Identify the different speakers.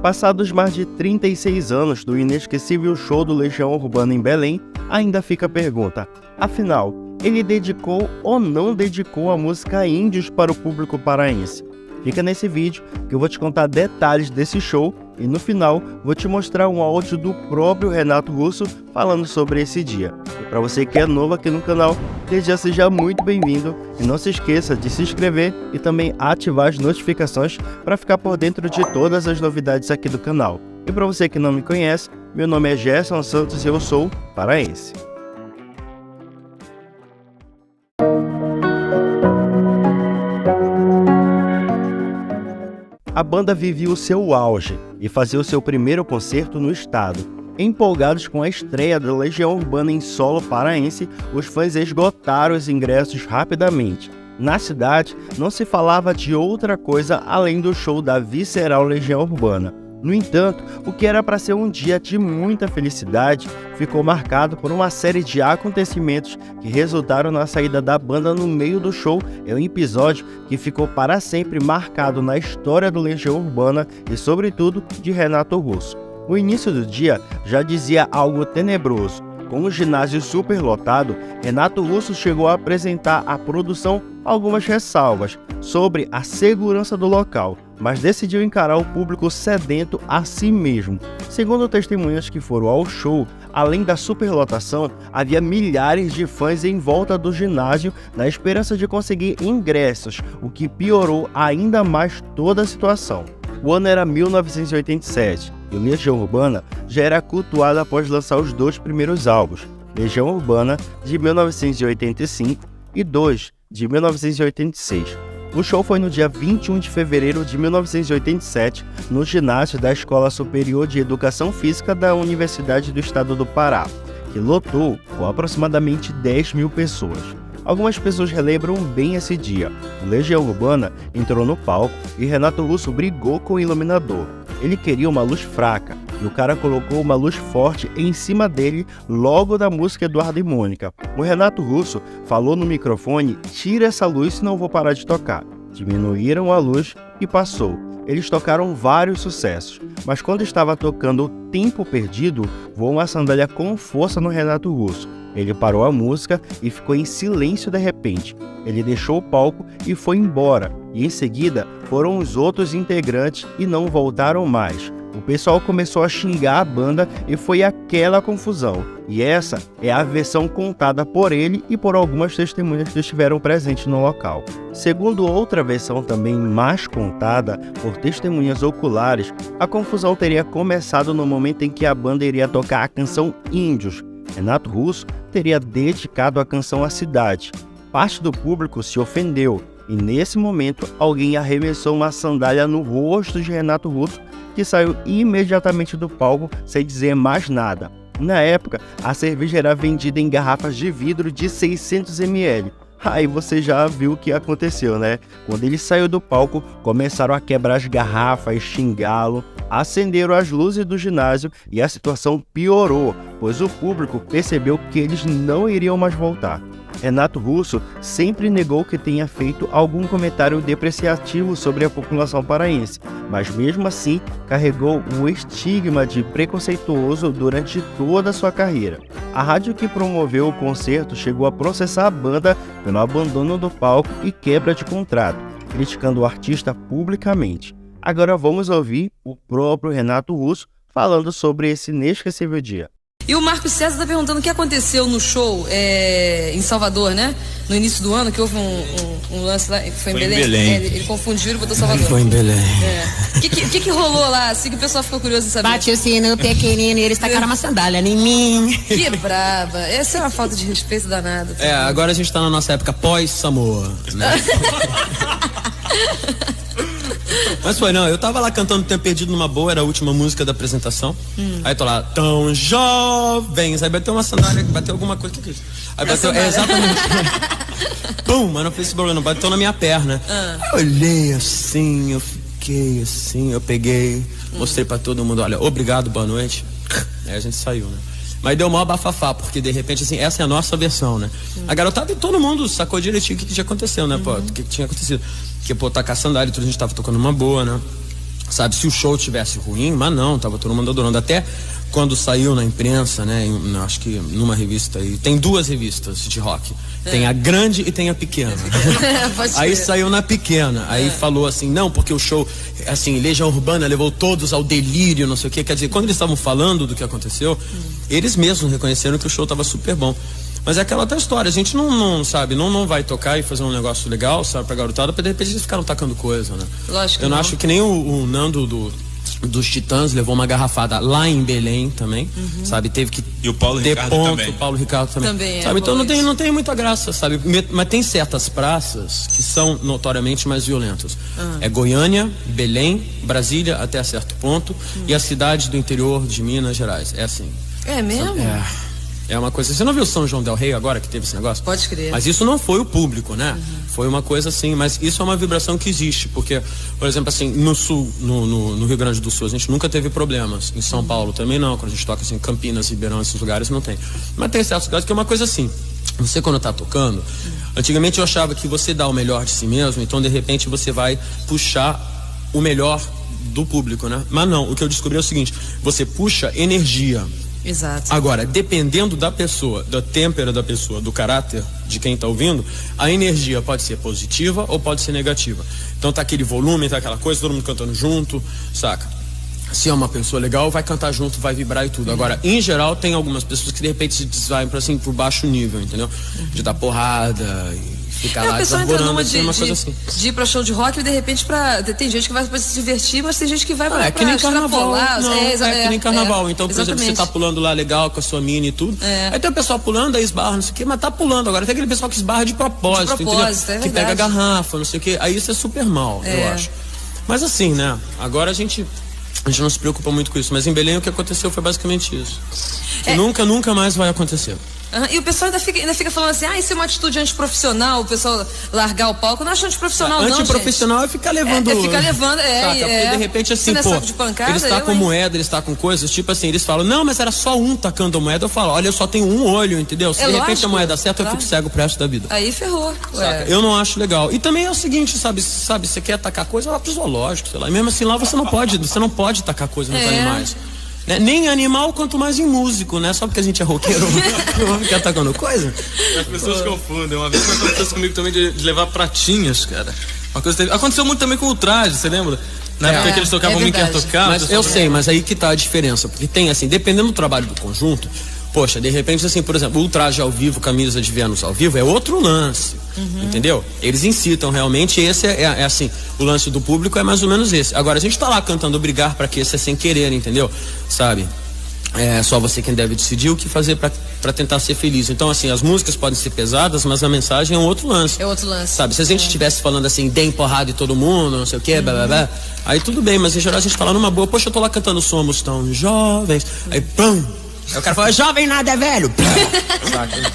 Speaker 1: Passados mais de 36 anos do inesquecível show do Legião Urbana em Belém, ainda fica a pergunta: afinal, ele dedicou ou não dedicou a música Índios para o público paraense? Fica nesse vídeo que eu vou te contar detalhes desse show e no final vou te mostrar um áudio do próprio Renato Russo falando sobre esse dia. E para você que é novo aqui no canal, desde já seja muito bem-vindo e não se esqueça de se inscrever e também ativar as notificações para ficar por dentro de todas as novidades aqui do canal. E para você que não me conhece, meu nome é Gerson Santos e eu sou paraense. A banda vivia o seu auge e fazia o seu primeiro concerto no estado. Empolgados com a estreia da Legião Urbana em solo paraense, os fãs esgotaram os ingressos rapidamente. Na cidade, não se falava de outra coisa além do show da visceral Legião Urbana. No entanto, o que era para ser um dia de muita felicidade ficou marcado por uma série de acontecimentos que resultaram na saída da banda no meio do show. É um episódio que ficou para sempre marcado na história do Legião Urbana e, sobretudo, de Renato Russo. O início do dia já dizia algo tenebroso. Com o ginásio superlotado, Renato Russo chegou a apresentar à produção algumas ressalvas sobre a segurança do local, mas decidiu encarar o público sedento a si mesmo. Segundo testemunhas que foram ao show, além da superlotação, havia milhares de fãs em volta do ginásio na esperança de conseguir ingressos, o que piorou ainda mais toda a situação. O ano era 1987 e Legião Urbana já era cultuada após lançar os dois primeiros álbuns, Legião Urbana de 1985 e 2 de 1986. O show foi no dia 21 de fevereiro de 1987, no ginásio da Escola Superior de Educação Física da Universidade do Estado do Pará, que lotou com aproximadamente 10 mil pessoas. Algumas pessoas relembram bem esse dia. O Legião Urbana entrou no palco e Renato Russo brigou com o iluminador. Ele queria uma luz fraca e o cara colocou uma luz forte em cima dele logo da música Eduardo e Mônica. O Renato Russo falou no microfone: "Tira essa luz senão eu vou parar de tocar". Diminuíram a luz e passou. Eles tocaram vários sucessos, mas quando estava tocando O Tempo Perdido, voou uma sandália com força no Renato Russo. Ele parou a música e ficou em silêncio de repente. Ele deixou o palco e foi embora, e em seguida foram os outros integrantes e não voltaram mais. O pessoal começou a xingar a banda e foi aquela confusão. E essa é a versão contada por ele e por algumas testemunhas que estiveram presentes no local. Segundo outra versão também mais contada por testemunhas oculares, a confusão teria começado no momento em que a banda iria tocar a canção Índios. Renato Russo teria dedicado a canção à cidade. Parte do público se ofendeu e nesse momento alguém arremessou uma sandália no rosto de Renato Russo, que saiu imediatamente do palco sem dizer mais nada. Na época, a cerveja era vendida em garrafas de vidro de 600 ml. Aí você já viu o que aconteceu, né? Quando ele saiu do palco, começaram a quebrar as garrafas, xingá-lo, acenderam as luzes do ginásio e a situação piorou, pois o público percebeu que eles não iriam mais voltar. Renato Russo sempre negou que tenha feito algum comentário depreciativo sobre a população paraense, mas mesmo assim carregou o estigma de preconceituoso durante toda a sua carreira. A rádio que promoveu o concerto chegou a processar a banda pelo abandono do palco e quebra de contrato, criticando o artista publicamente. Agora vamos ouvir o próprio Renato Russo falando sobre esse inesquecível dia.
Speaker 2: E o Marcos César está perguntando o que aconteceu no show em Salvador, né? No início do ano, que houve um lance lá. Foi em Belém. Ele confundiu e botou Salvador.
Speaker 3: Foi em Belém.
Speaker 2: O que rolou lá, assim, que o pessoal ficou curioso em saber?
Speaker 4: Bate o sino pequenino e eles tacaram uma sandália em mim.
Speaker 2: Que braba. Essa é uma falta de respeito danada.
Speaker 3: Agora a gente tá na nossa época pós-Samoa, né? Mas foi, não, eu tava lá cantando Tempo Perdido numa boa, era a última música da apresentação. Aí tô lá, tão jovens, aí bateu uma sandália, bateu alguma coisa, o que é isso? Aí bateu, exatamente. Pum, mas não fez esse problema, bateu na minha perna. Aí eu olhei assim, eu fiquei assim, eu peguei, mostrei pra todo mundo, olha, obrigado, boa noite. Aí a gente saiu, né? Mas deu maior bafafá, porque de repente, assim, essa é a nossa versão, né? A garotada e todo mundo sacou direitinho o que tinha acontecido, né, pô? O que tinha acontecido. Porque, pô, tá caçando área, tudo, a gente tava tocando uma boa, né? sabe, se o show tivesse ruim, mas não, tava todo mundo adorando. Até quando saiu na imprensa, né, acho que numa revista aí, tem 2 revistas de rock, tem a grande e tem a pequena. Aí saiu na pequena, aí falou assim, não, porque o show, assim, Legião Urbana levou todos ao delírio, não sei o que, quer dizer, quando eles estavam falando do que aconteceu, eles mesmos reconheceram que o show tava super bom. Mas é aquela outra história, a gente não sabe, não vai tocar e fazer um negócio legal, sabe, pra garotada, pra de repente eles ficaram tacando coisa, né?
Speaker 2: Lógico que
Speaker 3: eu não acho que nem o Nando dos Titãs levou uma garrafada lá em Belém também, sabe, teve que
Speaker 5: e o Paulo
Speaker 3: ter
Speaker 5: Ricardo
Speaker 3: ponto,
Speaker 5: também.
Speaker 3: o Paulo Ricardo também sabe, então não tem muita graça, sabe, mas tem certas praças que são notoriamente mais violentas, é Goiânia, Belém, Brasília até certo ponto, e a cidade do interior de Minas Gerais, é assim.
Speaker 2: É mesmo?
Speaker 3: É uma coisa, você não viu São João del Rei agora que teve esse negócio?
Speaker 2: Pode crer.
Speaker 3: Mas isso não foi o público, né? Foi uma coisa assim, mas isso é uma vibração que existe, porque, por exemplo, assim, no sul, no Rio Grande do Sul, a gente nunca teve problemas. Em São Paulo também não, quando a gente toca assim, Campinas, Ribeirão, esses lugares não tem. Mas tem certos lugares que é uma coisa assim, você quando tá tocando, antigamente eu achava que você dá o melhor de si mesmo, então de repente você vai puxar o melhor do público, né? Mas não, o que eu descobri é o seguinte, você puxa energia.
Speaker 2: Exato.
Speaker 3: Agora, dependendo da pessoa, da têmpera da pessoa, do caráter de quem tá ouvindo, a energia pode ser positiva ou pode ser negativa. Então tá aquele volume, tá aquela coisa, todo mundo cantando junto, saca? Se é uma pessoa legal, vai cantar junto, vai vibrar e tudo. Agora, em geral, tem algumas pessoas que de repente se desvaem pra, assim, pro baixo nível, entendeu? De dar porrada e ficar lá desarborando, assim, uma coisa assim.
Speaker 2: De ir pra show de rock e de repente tem gente que vai pra se divertir, mas tem gente que vai pra
Speaker 3: que nem carnaval. Não,
Speaker 2: é
Speaker 3: que nem carnaval. Então, por exemplo, você tá pulando lá legal com a sua mini e tudo. Aí tem o pessoal pulando, aí esbarra, não sei o que, mas tá pulando. Agora tem aquele pessoal que esbarra de propósito, entendeu? Que pega a garrafa, não sei o que. Aí isso é super mal, eu acho. Mas assim, né? Agora a gente não se preocupa muito com isso. Mas em Belém o que aconteceu foi basicamente isso. Que nunca mais vai acontecer.
Speaker 2: E o pessoal ainda fica falando assim, isso é uma atitude antiprofissional, o pessoal largar o palco. Eu não acho antiprofissional, não,
Speaker 3: antiprofissional é ficar levando... Porque de repente assim, pô,
Speaker 2: de pancada,
Speaker 3: ele está com moeda, ele está com coisas, tipo assim, eles falam, não, mas era só um tacando moeda. Eu falo, olha, eu só tenho um olho, entendeu? Se de repente a moeda acerta, eu fico cego pro resto da vida.
Speaker 2: Aí ferrou.
Speaker 3: Eu não acho legal. E também é o seguinte, sabe, você quer atacar coisa, vai pro zoológico, sei lá. E mesmo assim lá você não pode tacar coisa nos animais. Né? Nem animal, quanto mais em músico, né? Só porque a gente é roqueiro, não vamos ficar atacando coisa.
Speaker 5: As pessoas confundem. Uma vez aconteceu comigo também de levar pratinhas, cara. Uma coisa aconteceu muito também com o traje, você lembra? Na época que eles tocavam Mim Quer Tocar.
Speaker 3: Mas eu sei, mas aí que tá a diferença. Porque tem, assim, dependendo do trabalho do conjunto, poxa, de repente, assim, por exemplo, o traje ao vivo, camisa de Vênus ao vivo, é outro lance, entendeu? Eles incitam realmente, esse é assim, o lance do público é mais ou menos esse. Agora, a gente tá lá cantando Brigar pra que esse é sem querer, entendeu? Sabe? É só você quem deve decidir o que fazer pra tentar ser feliz. Então, assim, as músicas podem ser pesadas, mas a mensagem é um outro lance.
Speaker 2: É outro lance.
Speaker 3: Sabe? Se a gente estivesse falando assim, deem porrada em todo mundo, não sei o quê, blá, blá, blá, aí tudo bem, mas em geral a gente tá lá numa boa, poxa, eu tô lá cantando Somos Tão Jovens, aí pum! Aí o cara fala, jovem nada é velho. Saca?